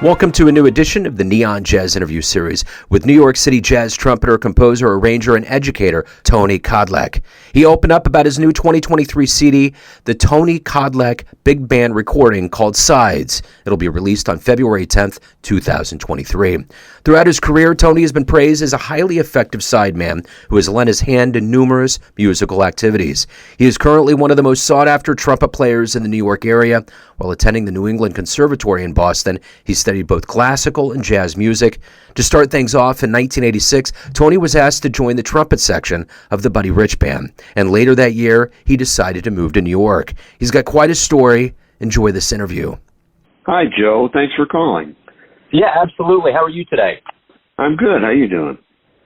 Welcome to a new edition of the Neon Jazz Interview Series with New York City Jazz Trumpeter, composer, arranger, and educator Tony Kadleck. He opened up about his new 2023 CD, the Tony Kadleck Big Band recording called Sides. It'll be released on February 10th, 2023. Throughout his career, Tony has been praised as a highly effective sideman who has lent his hand in numerous musical activities. He is currently one of the most sought-after trumpet players in the New York area. While attending the England Conservatory in Boston, he studied both classical and jazz music. To start things off, in 1986, Tony was asked to join the trumpet section of the Buddy Rich Band, and later that year, he decided to move to New York. He's got quite a story. Enjoy this interview. Hi, Joe. Thanks for calling. Yeah, absolutely. How are you today? I'm good. How you doing?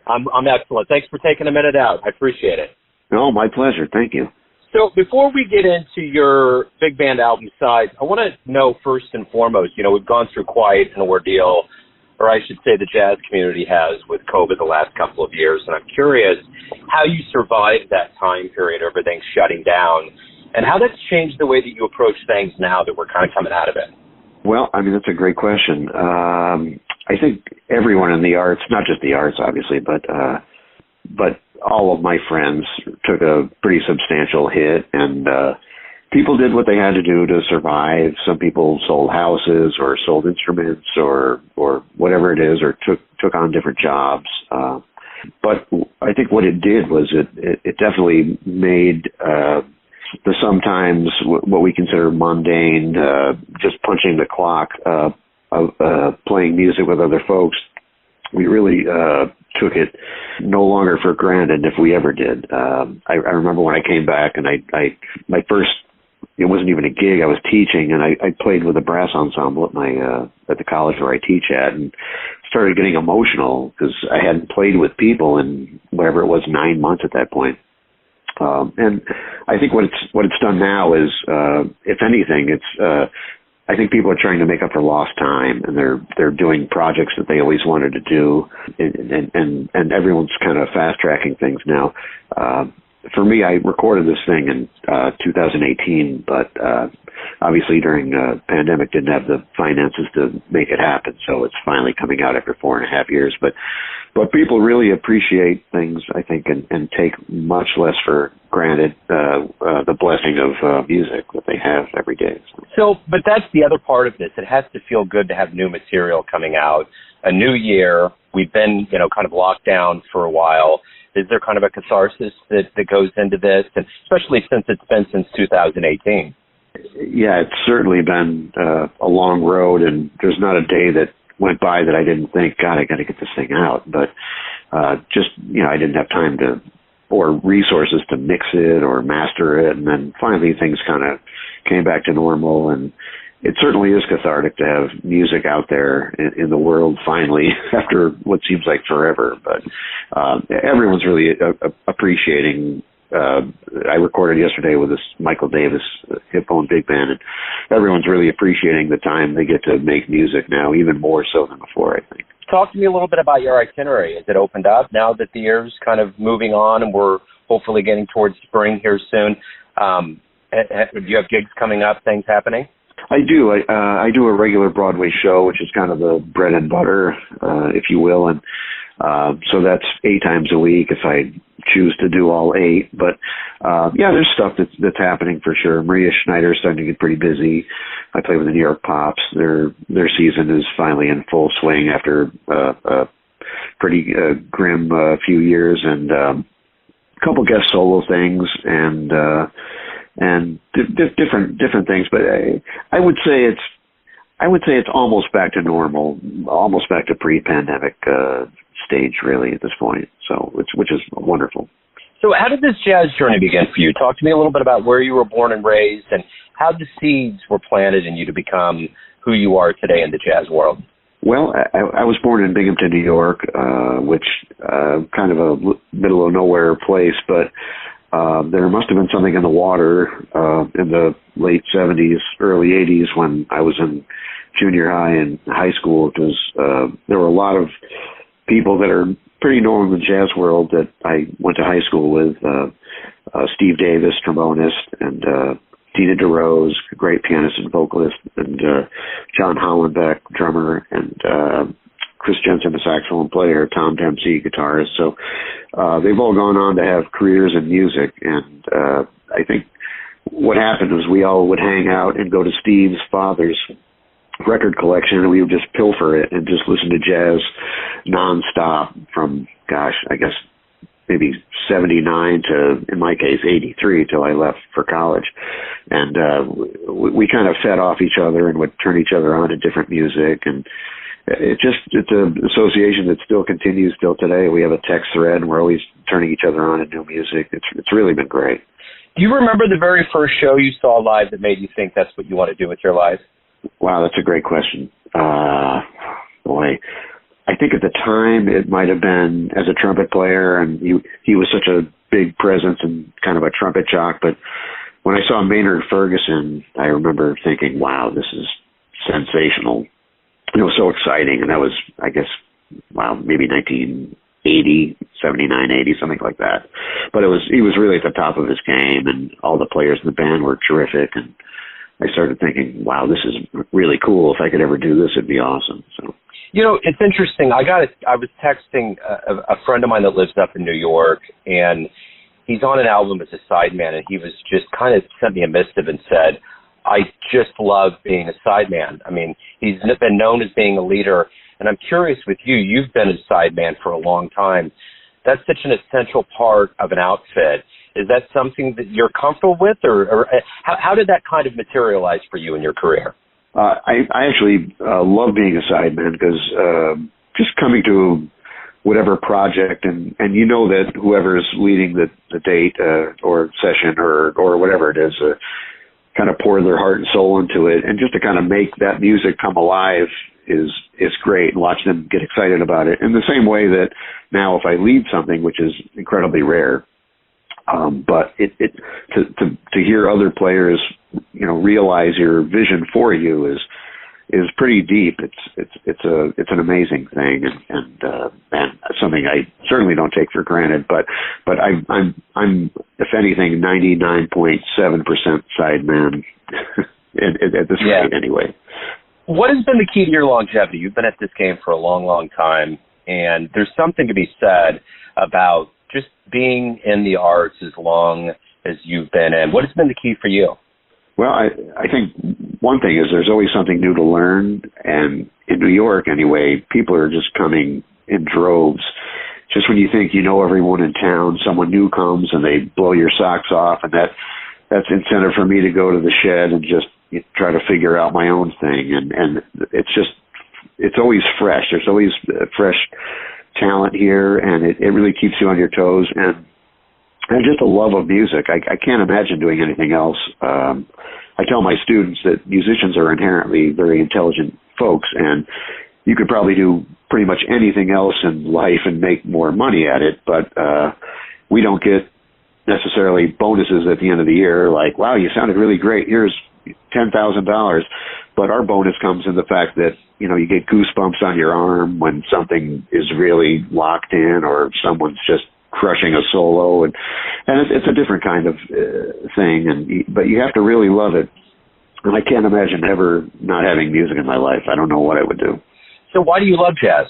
I'm excellent. Thanks for taking a minute out. I appreciate it. Oh, my pleasure. Thank you. So before we get into your big band album Sides, I want to know first and foremost, we've gone through quite an ordeal, or I should say the jazz community has, with COVID the last couple of years. And I'm curious how you survived that time period, everything shutting down, and how that's changed the way that you approach things now that we're kind of coming out of it. Well, that's a great question. I think everyone in the arts, not just the arts, obviously, but all of my friends took a pretty substantial hit, and people did what they had to do to survive. Some people sold houses or sold instruments or whatever it is, or took on different jobs. But I think what it did was it definitely made the sometimes what we consider mundane, just punching the clock of playing music with other folks. We really took it no longer for granted if we ever did. I remember when I came back and my first, it wasn't even a gig, I was teaching, and I played with a brass ensemble at the college where I teach at, and started getting emotional because I hadn't played with people in whatever it was, 9 months at that point. And I think what it's done now is, if anything, I think people are trying to make up for lost time, and they're doing projects that they always wanted to do, and everyone's kind of fast tracking things now. For me, I recorded this thing in 2018, but obviously during the pandemic didn't have the finances to make it happen, so it's finally coming out after 4.5 years. But people really appreciate things, I think, and take much less for granted the blessing of music that they have every day. So, but that's the other part of this. It has to feel good to have new material coming out. A new year. We've been, kind of locked down for a while. Is there kind of a catharsis that goes into this, and especially since it's been since 2018? Yeah, it's certainly been a long road, and there's not a day that went by that I didn't think, God, I got to get this thing out. But I didn't have time or resources to mix it or master it, and then finally things kind of came back to normal, and it certainly is cathartic to have music out there in the world finally after what seems like forever. But everyone's really appreciating. I recorded yesterday with this Michael Davis hip-bone big band, and everyone's really appreciating the time they get to make music now, even more so than before, I think. Talk to me a little bit about your itinerary. Is it opened up now that the year's kind of moving on and we're hopefully getting towards spring here soon? Do you have gigs coming up, things happening? I do. I do a regular Broadway show, which is kind of the bread and butter, if you will, and so that's 8 times a week if I choose to do all 8. But there's stuff that's happening for sure. Maria Schneider is starting to get pretty busy. I play with the New York Pops. Their season is finally in full swing after a pretty grim few years, and a couple guest solo things, and different things. But I would say it's almost back to normal, almost back to pre-pandemic stage really at this point. So which is wonderful. So how did this jazz journey begin for you? Talk to me a little bit about where you were born and raised, and how the seeds were planted in you to become who you are today in the jazz world. Well, I was born in Binghamton, New York, which kind of a middle of nowhere place, but there must have been something in the water in the late 70s, early 80s when I was in junior high and high school, because there were a lot of people that are pretty known in the jazz world that I went to high school with, Steve Davis, trombonist, and Tina DeRose, great pianist and vocalist, and John Hollenbeck, drummer, and Chris Jensen, a saxophone player, Tom Dempsey, guitarist. So they've all gone on to have careers in music, and I think what happened was we all would hang out and go to Steve's father's record collection, and we would just pilfer it and just listen to jazz nonstop from, gosh, I guess maybe 79 to, in my case, 83 till I left for college. And we kind of fed off each other and would turn each other on to different music. And it's an association that still continues till today. We have a text thread, and we're always turning each other on to new music. It's really been great. Do you remember the very first show you saw live that made you think that's what you want to do with your life? Wow, that's a great question. Boy, I think at the time it might have been as a trumpet player, and he was such a big presence and kind of a trumpet jock. But when I saw Maynard Ferguson, I remember thinking, wow, this is sensational. It was so exciting, and that was, I guess, wow, maybe 1980, 79, 80, something like that. But he was really at the top of his game, and all the players in the band were terrific, and I started thinking, wow, this is really cool. If I could ever do this, it'd be awesome. So, you know, it's interesting. I was texting a friend of mine that lives up in New York, and he's on an album as a sideman, and he was just kind of sent me a missive and said, I just love being a sideman. I mean, he's been known as being a leader, and I'm curious with you. You've been a sideman for a long time. That's such an essential part of an outfit. Is that something that you're comfortable with, or how did that kind of materialize for you in your career? I actually love being a sideman because just coming to whatever project, and you know that whoever is leading the date or session or whatever it is, kind of pour their heart and soul into it, and just to kind of make that music come alive is great, and watch them get excited about it. In the same way that now if I lead something, which is incredibly rare, but to hear other players, realize your vision for you is pretty deep. It's an amazing thing, and something I certainly don't take for granted. But I'm if anything 99.7% sideman at this rate anyway. What has been the key to your longevity? You've been at this game for a long, long time, and there's something to be said about just being in the arts as long as you've been in. What has been the key for you? Well, I think one thing is there's always something new to learn, and in New York anyway, people are just coming in droves. Just when you think you know everyone in town, someone new comes and they blow your socks off, and that's incentive for me to go to the shed and just try to figure out my own thing. And it's always fresh. There's always fresh talent here, and it really keeps you on your toes, and just a love of music. I can't imagine doing anything else. I tell my students that musicians are inherently very intelligent folks, and you could probably do pretty much anything else in life and make more money at it, but we don't get necessarily bonuses at the end of the year like, wow, you sounded really great, here's $10,000. But our bonus comes in the fact that, you get goosebumps on your arm when something is really locked in, or someone's just crushing a solo, and it's a different kind of thing. But you have to really love it. And I can't imagine ever not having music in my life. I don't know what I would do. So why do you love jazz?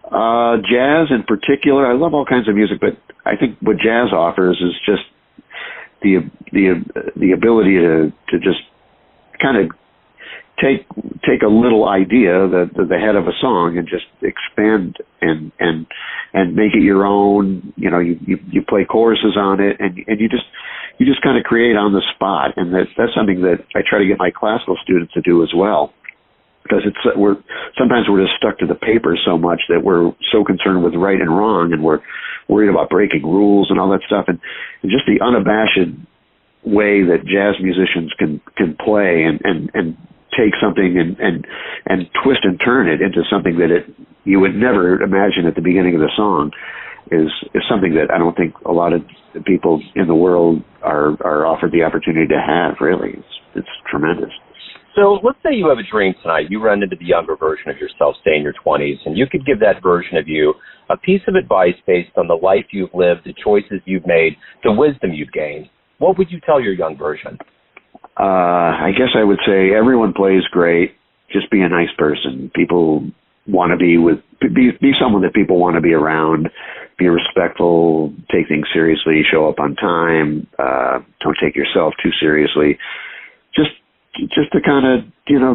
Jazz in particular. I love all kinds of music, but I think what jazz offers is just the ability to just kind of take a little idea, the head of a song, and just expand and make it your own. You play choruses on it, and you just kind of create on the spot. And that's something that I try to get my classical students to do as well, because sometimes we're just stuck to the paper so much that we're so concerned with right and wrong, and we're worried about breaking rules and all that stuff. And just the unabashed way that jazz musicians can play and take something and twist and turn it into something that you would never imagine at the beginning of the song is something that I don't think a lot of people in the world are offered the opportunity to have. Really, it's tremendous. So let's say you have a dream tonight. You run into the younger version of yourself, say in your 20s, and you could give that version of you a piece of advice based on the life you've lived, the choices you've made, the wisdom you've gained. What would you tell your young version? I guess I would say everyone plays great. Just be a nice person. People want to be someone that people want to be around. Be respectful. Take things seriously. Show up on time. Don't take yourself too seriously. Just to kind of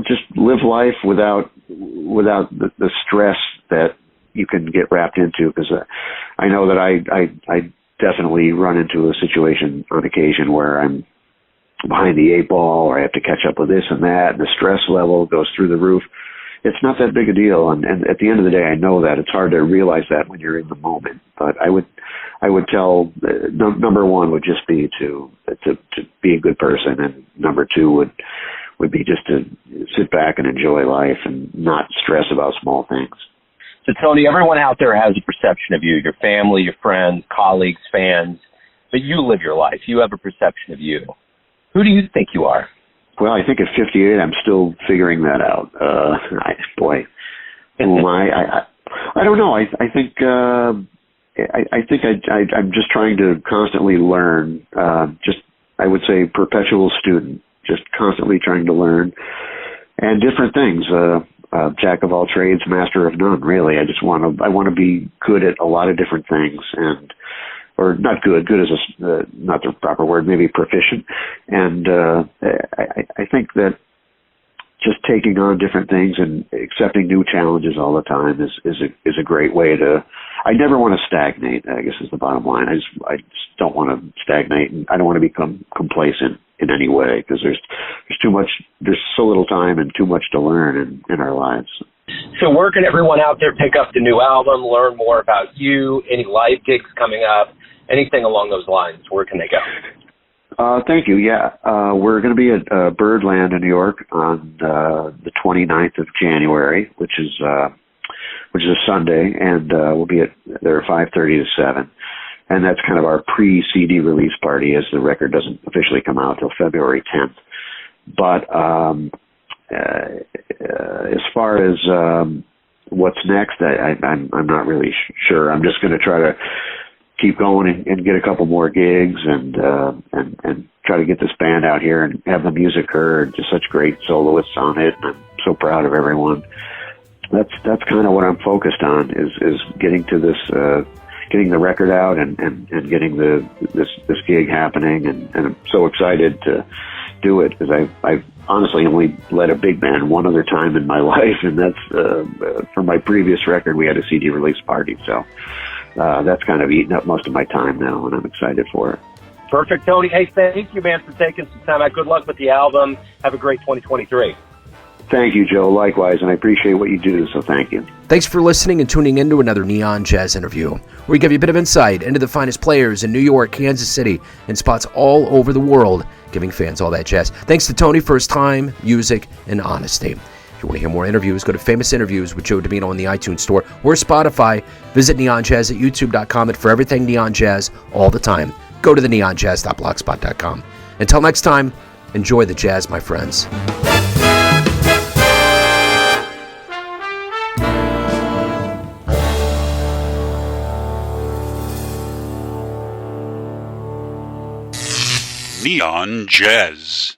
just live life without the stress that you can get wrapped into. Because I know that I definitely run into a situation on occasion where I'm behind the eight ball, or I have to catch up with this and that, and the stress level goes through the roof. It's not that big a deal, and at the end of the day, I know that. It's hard to realize that when you're in the moment. But I would tell, number one would just be to be a good person, and number two would be just to sit back and enjoy life and not stress about small things. So, Tony, everyone out there has a perception of you, your family, your friends, colleagues, fans, but you live your life. You have a perception of you. Who do you think you are? Well, I think at 58, I'm still figuring that out. Who am I? I don't know. I think I'm just trying to constantly learn. I would say perpetual student, just constantly trying to learn and different things. Jack of all trades, master of none. Really, I want to be good at a lot of different things, or not good. Good is not the proper word. Maybe proficient. And I think that just taking on different things and accepting new challenges all the time is a great way to. I never want to stagnate, I guess, is the bottom line. I just don't want to stagnate, and I don't want to become complacent in any way, because there's so little time and too much to learn in our lives. So where can everyone out there pick up the new album, learn more about you, any live gigs coming up, anything along those lines? Where can they go? Thank you. Yeah, we're going to be at Birdland in New York on the 29th of January, which is a Sunday, and we'll be there 5:30 to 7. And that's kind of our pre-CD release party, as the record doesn't officially come out till February 10th. But as far as what's next, I'm not really sure. I'm just going to try to keep going and get a couple more gigs and try to get this band out here and have the music heard. Just such great soloists on it, and I'm so proud of everyone. That's kind of what I'm focused on is getting to this. Getting the record out and getting this gig happening, and I'm so excited to do it, because I've honestly only led a big band one other time in my life, and that's for my previous record. We had a CD release party, so that's kind of eaten up most of my time now, and I'm excited for it. Perfect, Tony. Hey, thank you, man, for taking some time out. Good luck with the album. Have a great 2023. Thank you, Joe. Likewise, and I appreciate what you do, so thank you. Thanks for listening and tuning in to another Neon Jazz interview, where we give you a bit of insight into the finest players in New York, Kansas City, and spots all over the world, giving fans all that jazz. Thanks to Tony for his time, music, and honesty. If you want to hear more interviews, go to Famous Interviews with Joe Domino on the iTunes Store or Spotify. Visit neonjazz at youtube.com, and for everything Neon Jazz all the time, go to the neonjazz.blogspot.com. Until next time, enjoy the jazz, my friends. Neon Jazz.